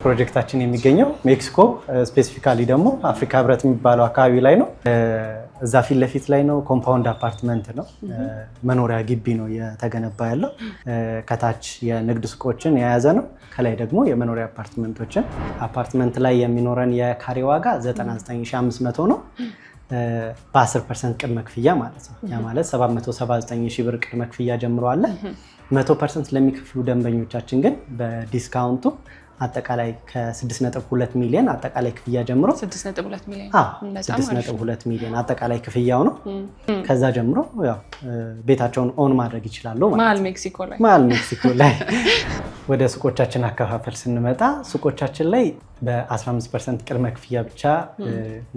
ፕሮጀክታችን የሚገኘው ሜክሲኮ ስፔሲፊካሊ ደግሞ አፍሪካ ህብረት የሚባለው አካባቢ ላይ ነው። እዛ ፊት ለፊት ላይ ነው። ኮምፓውንድ አፓርትመንት ነው። መኖሪያ ግቢ ነው የተገነባ ያለው። ከታች የንግድ ሱቆችን የያዘ ነው። ከላይ ደግሞ የመኖሪያ አፓርትመንቶችን። አፓርትመንት ላይ የሚኖረን የካሬ ዋጋ 99500 ነው። በ10% ቅድመ ክፍያ ማለት ነው። ያ ማለት 779,000 ብር ቅድመ ክፍያ ጀምሮ አለ። 100% ለሚከፍሉ ደንበኞቻችን ግን በዲስካውንቱ አጠቃላይ ከ6.2 ሚሊዮን አጠቃላይ ክፍያ ጀምሮ 6.2 ሚሊዮን 6.2 ሚሊዮን አጠቃላይ ክፍያው ነው። ከዛ ጀምሮ ያው ቤታቸውን ኦን ማድረግ ይችላሉ ማለት ነው። መሀል ሜክሲኮ ላይ ወደ ሱቆቻችን አከፋፈል ስንመጣ ሱቆቻችን ላይ በ15% ቅድመ ክፍያ ብቻ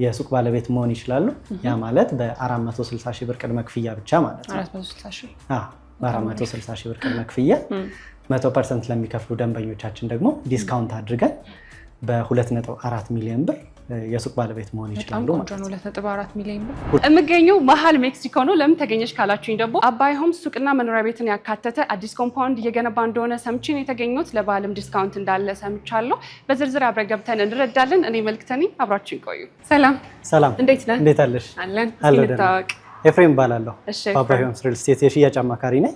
የሱቅ ባለቤት መሆን ይችላሉ። ያ ማለት በ460,000 ብር ቅድመ ክፍያ ብቻ ማለት ነው። 460,000 ብር ቅድመ ክፍያ 100% ለሚከፍሉ ደንበኞቻችን ደግሞ ዲስካውንት አድርገን በ2.4 ሚሊዮን ብር የሱቅ ባለቤት መሆን ይችላሉ ማለት ነው። 2.4 ሚሊዮን ብር የምገኘው መሀል ሜክሲኮ ነው። ለምን ተገኘሽ ካላችሁኝ ደግሞ አባይ ሆምስ ሱቅና መኖሪያ ቤትን ያካተተ አዲስ ኮምፓውንድ እየገነባ እንደሆነ ሰምቼን የተገኙት ለበዓልም ዲስካውንት እንዳለ ሰምቻለሁ። በዝርዝር አብረን ገብተን እንረዳለን። እኔ መልክተኒ አብራችሁን ቆዩ። ሰላም እንዴት ነህ? እንዴት አለሽ? አለን። ኤፍሬም እባላለሁ። አባይ ሆምስ ሪል ስቴት የሽያጭ አማካሪ ነኝ።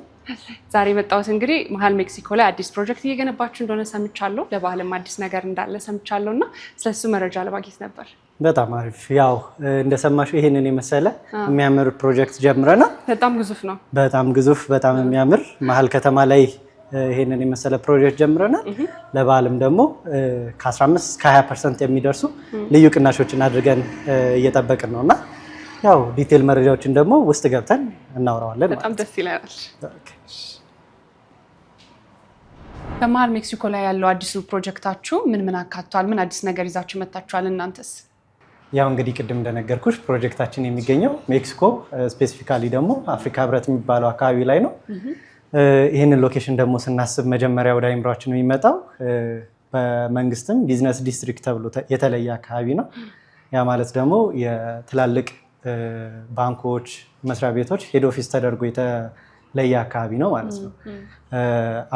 ዛሬ መጣሁት እንግዲህ መሀል ሜክሲኮ ላይ አዲስ ፕሮጀክት እየገነባችሁ እንደሆነ ሰምቻለሁ። ለበዓልም አዲስ ነገር እንዳለ ሰምቻለሁ እና ስለሱ መረጃ ለማግኘት ነበር። በጣም አሪፍ። ያው እንደሰማሽው ይሄንን የመሰለ የሚያምር ፕሮጀክት ጀምረናል። በጣም ግዙፍ ነው። በጣም ግዙፍ፣ በጣም የሚያምር መሀል ከተማ ላይ ይሄንን የመሰለ ፕሮጀክት ጀምረናል። ለበዓልም ደግሞ ከ15 እስከ 20% የሚደርሱ ልዩ ቅናሾችን አድርገን እየጠበቅን ነውና ያው ዲቴል መረጃዎችን ደግሞ ውስጥ ገብተን እናወራዋለን። በጣም ደስ ይላል። በመሀል ሜክሲኮ ላይ ያለው አዲሱ ፕሮጀክታችሁ ምን አካቷል? ምን አዲስ ነገር ይዛችሁ መጣችኋል? እናንተስ? ያው እንግዲህ ቅድም እንደነገርኩሽ ፕሮጀክታችን የሚገኘው ሜክሲኮ ስፔሲፊካሊ ደግሞ አፍሪካ ህብረት የሚባለው አካባቢ ላይ ነው። ይህንን ሎኬሽን ደግሞ ስናስብ መጀመሪያ ወደ አይምሯችን የሚመጣው በመንግስትም ቢዝነስ ዲስትሪክት ተብሎ የተለየ አካባቢ ነው። ያ ማለት ደግሞ የትላልቅ ባንኮች፣ መስሪያ ቤቶች ሄድ ኦፊስ ተደርጎ የተለየ አካባቢ ነው ማለት ነው።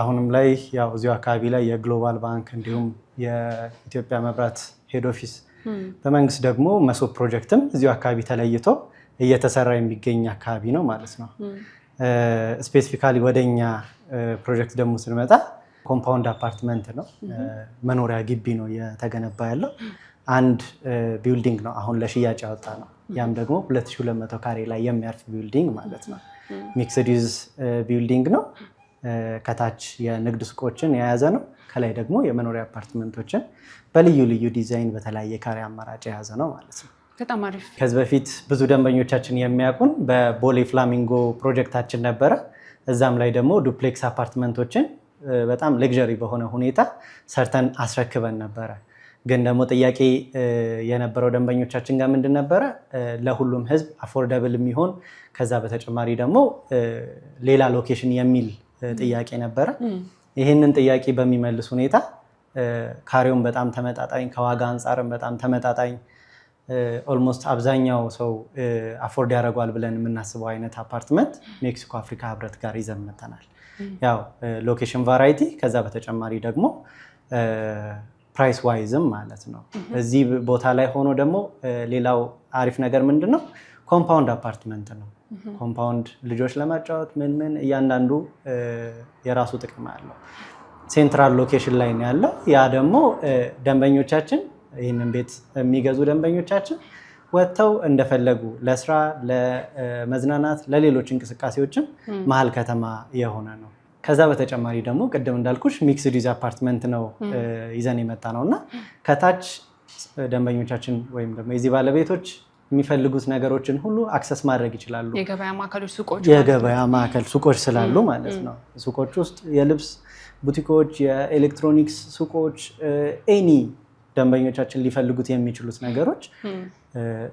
አሁንም ላይ ያው እዚሁ አካባቢ ላይ የግሎባል ባንክ እንዲሁም የኢትዮጵያ መብራት ሄድ ኦፊስ፣ በመንግስት ደግሞ መሶብ ፕሮጀክትም እዚሁ አካባቢ ተለይቶ እየተሰራ የሚገኝ አካባቢ ነው ማለት ነው። ስፔሲፊካሊ ወደኛ ፕሮጀክት ደግሞ ስንመጣ ኮምፓውንድ አፓርትመንት ነው። መኖሪያ ግቢ ነው የተገነባ ያለው። አንድ ቢልዲንግ ነው አሁን ለሽያጭ ያወጣ ነው። ያም ደግሞ 2200 ካሬ ላይ የሚያርፍ ቢልዲንግ ማለት ነው። ሚክስድ ዩዝ ቢልዲንግ ነው። ከታች የንግድ ሱቆችን የያዘ ነው። ከላይ ደግሞ የመኖሪያ አፓርትመንቶችን በልዩ ልዩ ዲዛይን በተለያየ ካሬ አማራጭ የያዘ ነው ማለት ነው። በጣም አሪፍ። ከዚህ በፊት ብዙ ደንበኞቻችን የሚያውቁን በቦሌ ፍላሚንጎ ፕሮጀክታችን ነበረ። እዛም ላይ ደግሞ ዱፕሌክስ አፓርትመንቶችን በጣም ሌክዠሪ በሆነ ሁኔታ ሰርተን አስረክበን ነበረ። ግን ደግሞ ጥያቄ የነበረው ደንበኞቻችን ጋር ምንድን ነበረ? ለሁሉም ህዝብ አፎርደብል የሚሆን ከዛ በተጨማሪ ደግሞ ሌላ ሎኬሽን የሚል ጥያቄ ነበረ። ይህንን ጥያቄ በሚመልስ ሁኔታ ካሬውን በጣም ተመጣጣኝ፣ ከዋጋ አንጻርም በጣም ተመጣጣኝ፣ ኦልሞስት አብዛኛው ሰው አፎርድ ያደርጓል ብለን የምናስበው አይነት አፓርትመንት ሜክሲኮ አፍሪካ ህብረት ጋር ይዘን መጥተናል። ያው ሎኬሽን ቫራይቲ፣ ከዛ በተጨማሪ ደግሞ ፕራይስ ዋይዝም ማለት ነው። እዚህ ቦታ ላይ ሆኖ ደግሞ ሌላው አሪፍ ነገር ምንድን ነው? ኮምፓውንድ አፓርትመንት ነው። ኮምፓውንድ ልጆች ለማጫወት ምን እያንዳንዱ የራሱ ጥቅም አለው። ሴንትራል ሎኬሽን ላይ ነው ያለው። ያ ደግሞ ደንበኞቻችን፣ ይህንን ቤት የሚገዙ ደንበኞቻችን ወጥተው እንደፈለጉ ለስራ፣ ለመዝናናት፣ ለሌሎች እንቅስቃሴዎችም መሀል ከተማ የሆነ ነው። ከዛ በተጨማሪ ደግሞ ቅድም እንዳልኩሽ ሚክስድ ዩዝ አፓርትመንት ነው ይዘን የመጣ ነው እና ከታች ደንበኞቻችን ወይም ደግሞ የዚህ ባለቤቶች የሚፈልጉት ነገሮችን ሁሉ አክሰስ ማድረግ ይችላሉ። የገበያ ማዕከል ሱቆች ስላሉ ማለት ነው። ሱቆች ውስጥ የልብስ ቡቲኮች፣ የኤሌክትሮኒክስ ሱቆች፣ ኤኒ ደንበኞቻችን ሊፈልጉት የሚችሉት ነገሮች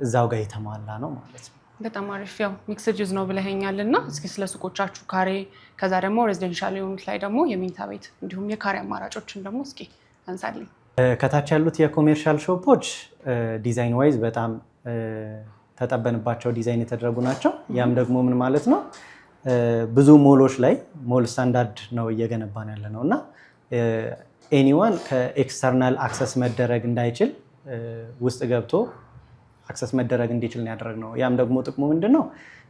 እዛው ጋር የተሟላ ነው ማለት ነው። በጣም አሪፍ። ያው ሚክስድ ዩዝ ነው ብለኸኛል እና እስኪ ስለ ሱቆቻችሁ ካሬ፣ ከዛ ደግሞ ሬዚደንሻል የሆኑት ላይ ደግሞ የመኝታ ቤት እንዲሁም የካሬ አማራጮችን ደግሞ እስኪ አንሳልኝ። ከታች ያሉት የኮሜርሻል ሾፖች ዲዛይን ዋይዝ በጣም ተጠበንባቸው ዲዛይን የተደረጉ ናቸው። ያም ደግሞ ምን ማለት ነው? ብዙ ሞሎች ላይ ሞል ስታንዳርድ ነው እየገነባን ያለ ነው እና ኤኒዋን ከኤክስተርናል አክሰስ መደረግ እንዳይችል ውስጥ ገብቶ አክሰስ መደረግ እንዲችል ነው ያደረግነው። ያም ደግሞ ጥቅሙ ምንድነው?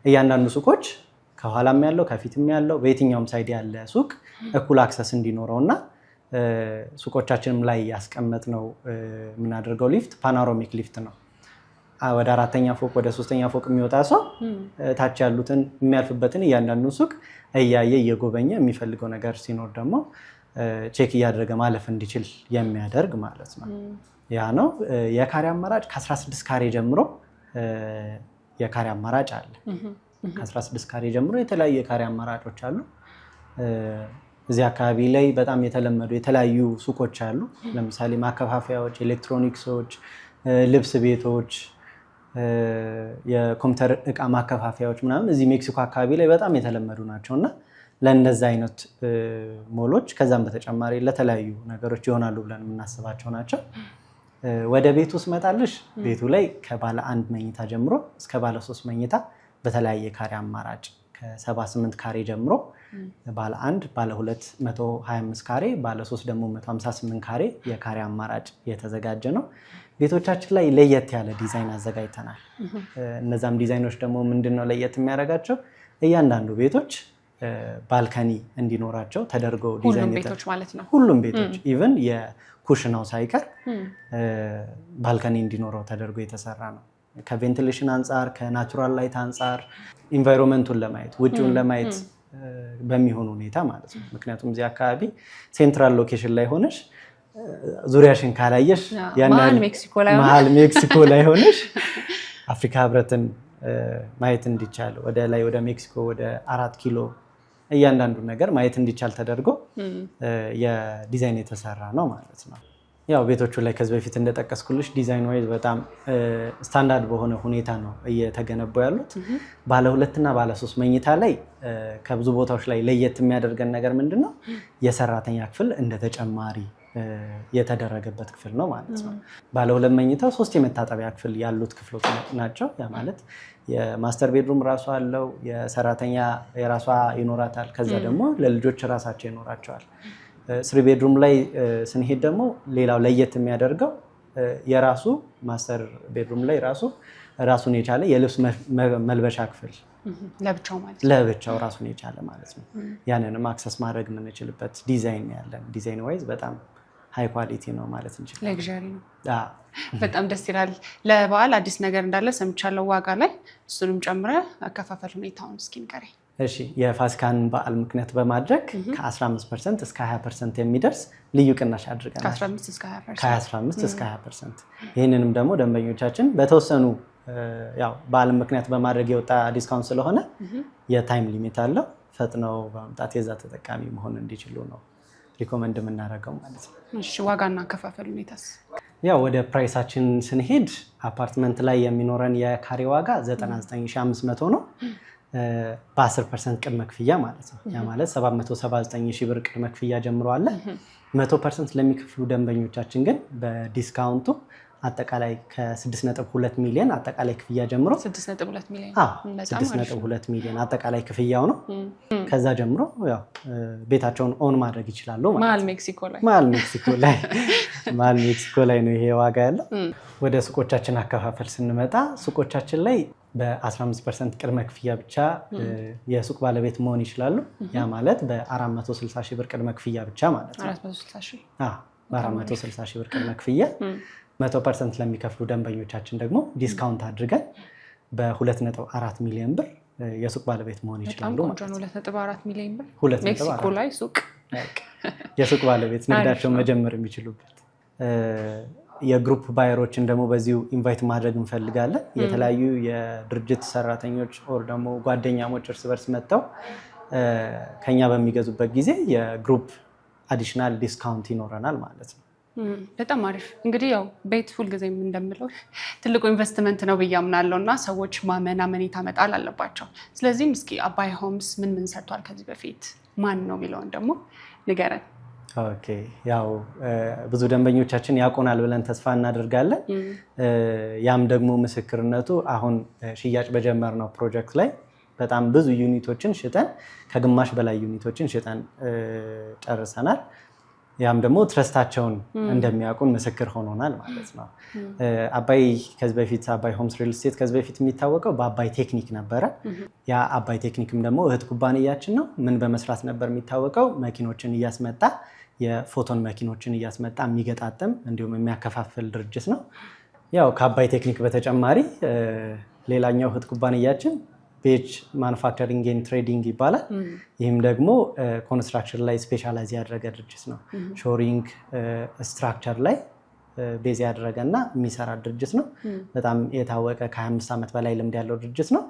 እያንዳንዱ ሱቆች ከኋላም ያለው ከፊትም ያለው በየትኛውም ሳይድ ያለ ሱቅ እኩል አክሰስ እንዲኖረው እና ሱቆቻችንም ላይ ያስቀመጥነው የምናደርገው ሊፍት ፓኖራሚክ ሊፍት ነው። ወደ 4ኛ ፎቅ ወደ 3ኛ ፎቅ የሚወጣ ሰው ታች ያሉትን የሚያልፍበትን እያንዳንዱን ሱቅ እያየ እየጎበኘ የሚፈልገው ነገር ሲኖር ደግሞ ቼክ እያደረገ ማለፍ እንዲችል የሚያደርግ ማለት ነው። ያ ነው። የካሬ አማራጭ ከ16 ካሬ ጀምሮ የካሬ አማራጭ አለ። ከ16 ካሬ ጀምሮ የተለያዩ የካሬ አማራጮች አሉ። እዚህ አካባቢ ላይ በጣም የተለመዱ የተለያዩ ሱቆች አሉ። ለምሳሌ ማከፋፈያዎች፣ ኤሌክትሮኒክሶች፣ ልብስ ቤቶች፣ የኮምፒውተር እቃ ማከፋፈያዎች ምናምን እዚህ ሜክሲኮ አካባቢ ላይ በጣም የተለመዱ ናቸው እና ለእነዚህ አይነት ሞሎች ከዛም በተጨማሪ ለተለያዩ ነገሮች ይሆናሉ ብለን የምናስባቸው ናቸው። ወደ ቤቱ ስመጣልሽ ቤቱ ላይ ከባለ 1 መኝታ ጀምሮ እስከ ባለ 3 መኝታ በተለያየ ካሬ አማራጭ ከ78 ካሬ ጀምሮ ባለ 1 ባለ 2 125 ካሬ ባለ 3 ደግሞ 158 ካሬ የካሬ አማራጭ የተዘጋጀ ነው። ቤቶቻችን ላይ ለየት ያለ ዲዛይን አዘጋጅተናል። እነዛም ዲዛይኖች ደግሞ ምንድነው ለየት የሚያደርጋቸው? እያንዳንዱ ቤቶች ባልከኒ እንዲኖራቸው ተደርገው ዲዛይን ቤቶች ማለት ነው። ሁሉም ቤቶች ኢቭን የኩሽናው ሳይቀር ባልከኒ እንዲኖረው ተደርጎ የተሰራ ነው። ከቬንቲሌሽን አንጻር ከናቹራል ላይት አንጻር ኢንቫይሮንመንቱን ለማየት ውጭውን ለማየት በሚሆን ሁኔታ ማለት ነው። ምክንያቱም እዚህ አካባቢ ሴንትራል ሎኬሽን ላይ ሆነሽ ዙሪያሽን ካላየሽ መሀል ሜክሲኮ ላይ ሆነሽ አፍሪካ ህብረትን ማየት እንዲቻል ወደ ላይ ወደ ሜክሲኮ ወደ 4 ኪሎ እያንዳንዱ ነገር ማየት እንዲቻል ተደርጎ የዲዛይን የተሰራ ነው ማለት ነው። ያው ቤቶቹ ላይ ከዚህ በፊት እንደጠቀስኩልሽ ዲዛይን ዋይዝ በጣም ስታንዳርድ በሆነ ሁኔታ ነው እየተገነቡ ያሉት። ባለ 2 እና ባለ 3 መኝታ ላይ ከብዙ ቦታዎች ላይ ለየት የሚያደርገን ነገር ምንድነው? የሰራተኛ ክፍል እንደ ተጨማሪ የተደረገበት ክፍል ነው ማለት ነው። ባለ 2 መኝታው 3 የመታጠቢያ ክፍል ያሉት ክፍሎች ናቸው። ያ ማለት የማስተር ቤድሩም ራሱ አለው፣ የሰራተኛ የራሷ ይኖራታል፣ ከዛ ደግሞ ለልጆች ራሳቸው ይኖራቸዋል። 3 ቤድሩም ላይ ስንሄድ ደግሞ ሌላው ለየት የሚያደርገው የራሱ ማስተር ቤድሩም ላይ ራሱን የቻለ የልብስ መልበሻ ክፍል ለብቻው ራሱን የቻለ ማለት ነው። ያንንም አክሰስ ማድረግ የምንችልበት ዲዛይን ያለን ዲዛይን ዋይዝ በጣም ሃይ ኳሊቲ ነው ማለት እንችላለን። ሌክዠሪ ነው። በጣም ደስ ይላል። ለበዓል አዲስ ነገር እንዳለ ሰምቻለሁ ዋጋ ላይ፣ እሱንም ጨምረህ አከፋፈል ሁኔታውን እስኪ ንገረኝ። እሺ፣ የፋሲካን በዓል ምክንያት በማድረግ ከ15% እስከ 20% የሚደርስ ልዩ ቅናሽ አድርገናል። ከ15 እስከ 20%። ይህንንም ደግሞ ደንበኞቻችን በተወሰኑ ያው በዓልን ምክንያት በማድረግ የወጣ ዲስካውንት ስለሆነ የታይም ሊሚት አለው። ፈጥነው በመምጣት የዛ ተጠቃሚ መሆን እንዲችሉ ነው ሪኮመንድ የምናደርገው ማለት ነው። እሺ፣ ዋጋና አከፋፈል ሁኔታስ? ያው ወደ ፕራይሳችን ስንሄድ አፓርትመንት ላይ የሚኖረን የካሬ ዋጋ 99500 ነው። በ10% ቅድመ ክፍያ ማለት ነው። ያ ማለት 779,000 ብር ቅድመ ክፍያ ጀምሮ አለ። 100% ለሚከፍሉ ደንበኞቻችን ግን በዲስካውንቱ አጠቃላይ ከ6.2 ሚሊዮን አጠቃላይ ክፍያ ጀምሮ 6.2 ሚሊዮን 6.2 ሚሊዮን አጠቃላይ ክፍያው ነው። ከዛ ጀምሮ ያው ቤታቸውን ኦን ማድረግ ይችላሉ ማለት ነው። መሀል ሜክሲኮ ላይ ነው ይሄ ዋጋ ያለው። ወደ ሱቆቻችን አከፋፈል ስንመጣ ሱቆቻችን ላይ በ15% ቅድመ ክፍያ ብቻ የሱቅ ባለቤት መሆን ይችላሉ። ያ ማለት በ460 ሺህ ብር ቅድመ ክፍያ ብቻ ማለት ነው። በ460 ሺህ ብር ቅድመ ክፍያ 100% ለሚከፍሉ ደንበኞቻችን ደግሞ ዲስካውንት አድርገን በ2.4 ሚሊዮን ብር የሱቅ ባለቤት መሆን ይችላሉ ማለት ነው። 2.4 ሚሊዮን ብር ሜክሲኮ ላይ ሱቅ የሱቅ ባለቤት ንግዳቸውን መጀመር የሚችሉበት። የግሩፕ ባየሮችን ደግሞ በዚሁ ኢንቫይት ማድረግ እንፈልጋለን። የተለያዩ የድርጅት ሰራተኞች ኦር ደግሞ ጓደኛሞች እርስ በርስ መጥተው ከኛ በሚገዙበት ጊዜ የግሩፕ አዲሽናል ዲስካውንት ይኖረናል ማለት ነው። በጣም አሪፍ። እንግዲህ ያው ቤት ሁልጊዜም እንደምለው ትልቁ ኢንቨስትመንት ነው ብዬ አምናለሁ እና ሰዎች አመኔታ መጣል አለባቸው። ስለዚህም እስኪ አባይ ሆምስ ምን ሰርቷል ከዚህ በፊት ማን ነው የሚለውን ደግሞ ንገረን። ኦኬ፣ ያው ብዙ ደንበኞቻችን ያውቁናል ብለን ተስፋ እናደርጋለን። ያም ደግሞ ምስክርነቱ አሁን ሽያጭ በጀመርነው ፕሮጀክት ላይ በጣም ብዙ ዩኒቶችን ሽጠን ከግማሽ በላይ ዩኒቶችን ሽጠን ጨርሰናል። ያም ደግሞ ትረስታቸውን እንደሚያውቁን ምስክር ሆኖናል ማለት ነው። አባይ ከዚህ በፊት አባይ ሆምስ ሪል ስቴት ከዚህ በፊት የሚታወቀው በአባይ ቴክኒክ ነበረ። ያ አባይ ቴክኒክም ደግሞ እህት ኩባንያችን ነው። ምን በመስራት ነበር የሚታወቀው? መኪኖችን እያስመጣ የፎቶን መኪኖችን እያስመጣ የሚገጣጠም እንዲሁም የሚያከፋፍል ድርጅት ነው። ያው ከአባይ ቴክኒክ በተጨማሪ ሌላኛው እህት ኩባንያችን ቤጅ ማኑፋክቸሪንግ ኤንድ ትሬዲንግ ይባላል። ይህም ደግሞ ኮንስትራክሽን ላይ ስፔሻላይዝ ያደረገ ድርጅት ነው። ሾሪንግ ስትራክቸር ላይ ቤዝ ያደረገ እና የሚሰራ ድርጅት ነው። በጣም የታወቀ ከ25 ዓመት በላይ ልምድ ያለው ድርጅት ነው።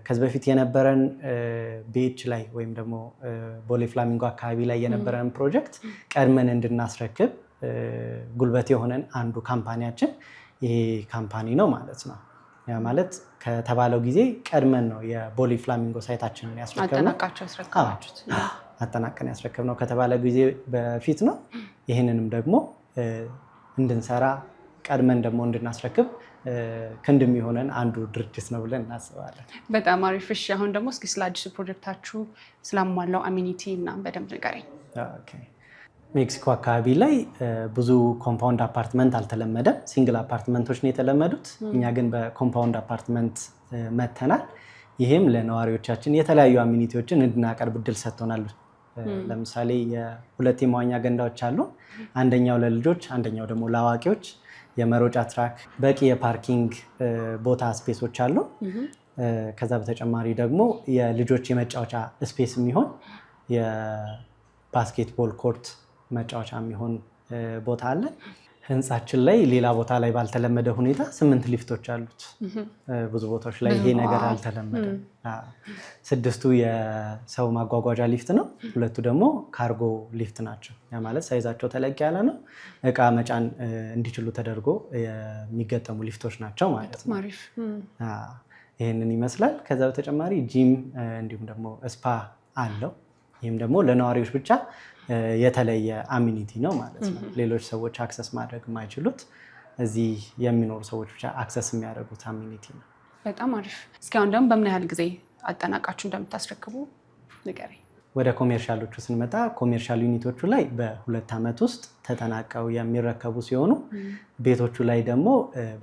ከዚህ በፊት የነበረን ቤች ላይ ወይም ደግሞ ቦሌ ፍላሚንጎ አካባቢ ላይ የነበረን ፕሮጀክት ቀድመን እንድናስረክብ ጉልበት የሆነን አንዱ ካምፓኒያችን ይሄ ካምፓኒ ነው ማለት ነው። ያ ማለት ከተባለው ጊዜ ቀድመን ነው የቦሌ ፍላሚንጎ ሳይታችንን ያስረከብነው። አጠናቀን ያስረከብነው ከተባለ ጊዜ በፊት ነው። ይህንንም ደግሞ እንድንሰራ ቀድመን ደግሞ እንድናስረክብ ክንድ የሚሆነን አንዱ ድርጅት ነው ብለን እናስባለን። በጣም አሪፍ። እሺ አሁን ደግሞ እስኪ ስለ አዲሱ ፕሮጀክታችሁ ስላሟላው አሚኒቲ እና በደንብ ንገረኝ። ሜክሲኮ አካባቢ ላይ ብዙ ኮምፓውንድ አፓርትመንት አልተለመደም። ሲንግል አፓርትመንቶች ነው የተለመዱት። እኛ ግን በኮምፓውንድ አፓርትመንት መተናል። ይህም ለነዋሪዎቻችን የተለያዩ አሚኒቲዎችን እንድናቀርብ እድል ሰጥቶናል። ለምሳሌ የሁለት የመዋኛ ገንዳዎች አሉ። አንደኛው ለልጆች፣ አንደኛው ደግሞ ለአዋቂዎች። የመሮጫ ትራክ፣ በቂ የፓርኪንግ ቦታ ስፔሶች አሉ። ከዛ በተጨማሪ ደግሞ የልጆች የመጫወቻ ስፔስ የሚሆን የባስኬትቦል ኮርት መጫወቻ የሚሆን ቦታ አለ። ህንፃችን ላይ ሌላ ቦታ ላይ ባልተለመደ ሁኔታ 8 ሊፍቶች አሉት። ብዙ ቦታዎች ላይ ይሄ ነገር አልተለመደም። 6ቱ የሰው ማጓጓዣ ሊፍት ነው፣ 2ቱ ደግሞ ካርጎ ሊፍት ናቸው። ያ ማለት ሳይዛቸው ተለቅ ያለ ነው። እቃ መጫን እንዲችሉ ተደርጎ የሚገጠሙ ሊፍቶች ናቸው ማለት ነው። ይህንን ይመስላል። ከዛ በተጨማሪ ጂም እንዲሁም ደግሞ ስፓ አለው። ይህም ደግሞ ለነዋሪዎች ብቻ የተለየ አሚኒቲ ነው ማለት ነው። ሌሎች ሰዎች አክሰስ ማድረግ የማይችሉት እዚህ የሚኖሩ ሰዎች ብቻ አክሰስ የሚያደርጉት አሚኒቲ ነው። በጣም አሪፍ። እስኪ አሁን ደግሞ በምን ያህል ጊዜ አጠናቃችሁ እንደምታስረክቡ ንገረኝ። ወደ ኮሜርሻሎቹ ስንመጣ ኮሜርሻል ዩኒቶቹ ላይ በ2 ዓመት ውስጥ ተጠናቀው የሚረከቡ ሲሆኑ ቤቶቹ ላይ ደግሞ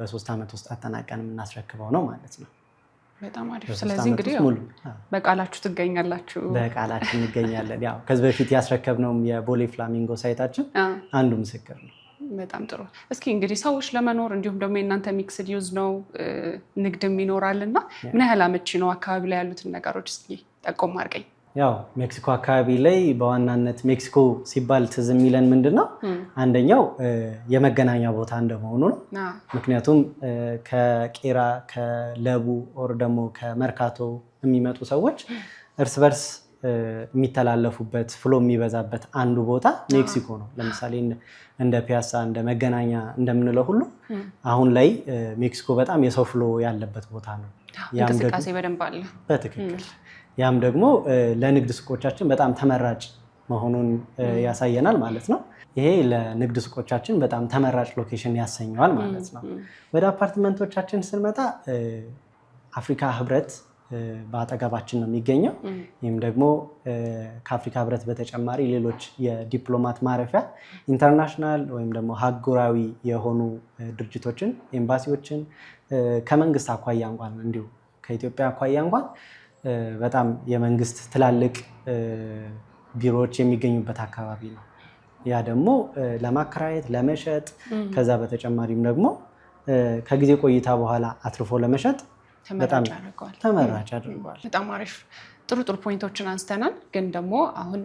በ3 ዓመት ውስጥ አጠናቀን የምናስረክበው ነው ማለት ነው። በጣም አሪፍ። ስለዚህ እንግዲህ በቃላችሁ ትገኛላችሁ። በቃላችን እንገኛለን። ያው ከዚህ በፊት ያስረከብነውም የቦሌ ፍላሚንጎ ሳይታችን አንዱ ምስክር ነው። በጣም ጥሩ። እስኪ እንግዲህ ሰዎች ለመኖር እንዲሁም ደግሞ የእናንተ ሚክስድ ዩዝ ነው፣ ንግድም ይኖራል እና ምን ያህል አመቺ ነው? አካባቢ ላይ ያሉትን ነገሮች እስኪ ጠቆም አድርገኝ። ያው ሜክሲኮ አካባቢ ላይ በዋናነት ሜክሲኮ ሲባል ትዝ የሚለን ምንድን ነው? አንደኛው የመገናኛ ቦታ እንደመሆኑ ነው። ምክንያቱም ከቄራ ከለቡ ኦር ደግሞ ከመርካቶ የሚመጡ ሰዎች እርስ በርስ የሚተላለፉበት ፍሎ የሚበዛበት አንዱ ቦታ ሜክሲኮ ነው። ለምሳሌ እንደ ፒያሳ እንደ መገናኛ እንደምንለው ሁሉ አሁን ላይ ሜክሲኮ በጣም የሰው ፍሎ ያለበት ቦታ ነው። እንቅስቃሴ በደንብ አለ። በትክክል። ያም ደግሞ ለንግድ ሱቆቻችን በጣም ተመራጭ መሆኑን ያሳየናል ማለት ነው። ይሄ ለንግድ ሱቆቻችን በጣም ተመራጭ ሎኬሽን ያሰኘዋል ማለት ነው። ወደ አፓርትመንቶቻችን ስንመጣ አፍሪካ ህብረት በአጠገባችን ነው የሚገኘው። ይህም ደግሞ ከአፍሪካ ህብረት በተጨማሪ ሌሎች የዲፕሎማት ማረፊያ ኢንተርናሽናል ወይም ደግሞ ሀገራዊ የሆኑ ድርጅቶችን፣ ኤምባሲዎችን ከመንግስት አኳያ እንኳን እንዲሁ ከኢትዮጵያ አኳያ እንኳን በጣም የመንግስት ትላልቅ ቢሮዎች የሚገኙበት አካባቢ ነው። ያ ደግሞ ለማከራየት ለመሸጥ፣ ከዛ በተጨማሪም ደግሞ ከጊዜ ቆይታ በኋላ አትርፎ ለመሸጥ በጣም ተመራጭ አድርጓል። በጣም አሪፍ ጥሩ ፖይንቶችን አንስተናል። ግን ደግሞ አሁን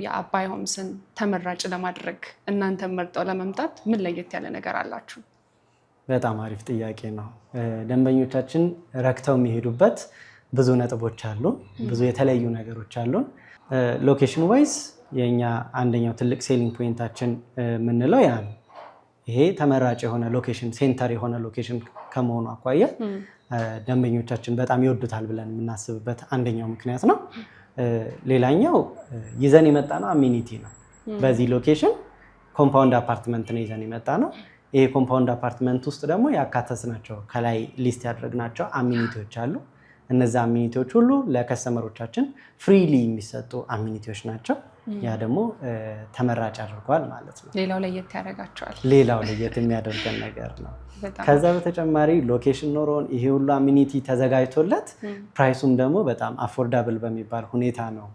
የአባይ ሆምስን ተመራጭ ለማድረግ እናንተን መርጠው ለመምጣት ምን ለየት ያለ ነገር አላችሁ? በጣም አሪፍ ጥያቄ ነው። ደንበኞቻችን ረክተው የሚሄዱበት ብዙ ነጥቦች አሉ፣ ብዙ የተለዩ ነገሮች አሉን። ሎኬሽን ዋይዝ የኛ አንደኛው ትልቅ ሴሊንግ ፖይንታችን የምንለው ያ ነው። ይሄ ተመራጭ የሆነ ሎኬሽን፣ ሴንተር የሆነ ሎኬሽን ከመሆኑ አኳያ ደንበኞቻችን በጣም ይወዱታል ብለን የምናስብበት አንደኛው ምክንያት ነው። ሌላኛው ይዘን የመጣ ነው አሚኒቲ ነው። በዚህ ሎኬሽን ኮምፓውንድ አፓርትመንት ነው ይዘን የመጣ ነው። ይሄ ኮምፓውንድ አፓርትመንት ውስጥ ደግሞ ያካተትናቸው ከላይ ሊስት ያደረግናቸው አሚኒቲዎች አሉ። እነዛ አሚኒቲዎች ሁሉ ለከስተመሮቻችን ፍሪሊ የሚሰጡ አሚኒቲዎች ናቸው። ያ ደግሞ ተመራጭ አድርጓል ማለት ነው። ሌላው ለየት ያደርጋቸዋል። ሌላው ለየት የሚያደርገን ነገር ነው። ከዛ በተጨማሪ ሎኬሽን ኖሮን ይሄ ሁሉ አሚኒቲ ተዘጋጅቶለት ፕራይሱም ደግሞ በጣም አፎርዳብል በሚባል ሁኔታ ነው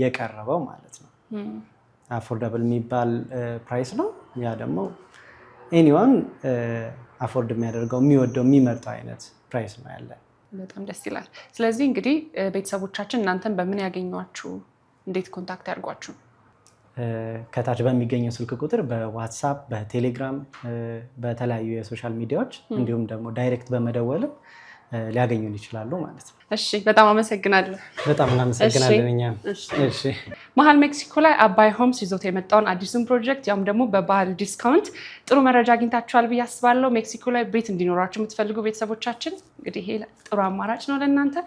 የቀረበው ማለት ነው። አፎርዳብል የሚባል ፕራይስ ነው። ያ ደግሞ ኤኒዋን አፎርድ የሚያደርገው የሚወደው የሚመርጠው አይነት ፕራይስ ነው ያለ። በጣም ደስ ይላል። ስለዚህ እንግዲህ ቤተሰቦቻችን እናንተን በምን ያገኟችሁ? እንዴት ኮንታክት ያድርጓችሁ? ከታች በሚገኘው ስልክ ቁጥር በዋትሳፕ፣ በቴሌግራም፣ በተለያዩ የሶሻል ሚዲያዎች እንዲሁም ደግሞ ዳይሬክት በመደወልም ሊያገኙን ይችላሉ ማለት ነው። እሺ፣ በጣም አመሰግናለሁ። በጣም እናመሰግናለን እኛም። እሺ፣ መሀል ሜክሲኮ ላይ አባይ ሆምስ ይዞት የመጣውን አዲሱን ፕሮጀክት ያውም ደግሞ በባህል ዲስካውንት ጥሩ መረጃ አግኝታችኋል ብዬ አስባለሁ። ሜክሲኮ ላይ ቤት እንዲኖራችሁ የምትፈልጉ ቤተሰቦቻችን እንግዲህ ይሄ ጥሩ አማራጭ ነው ለእናንተ።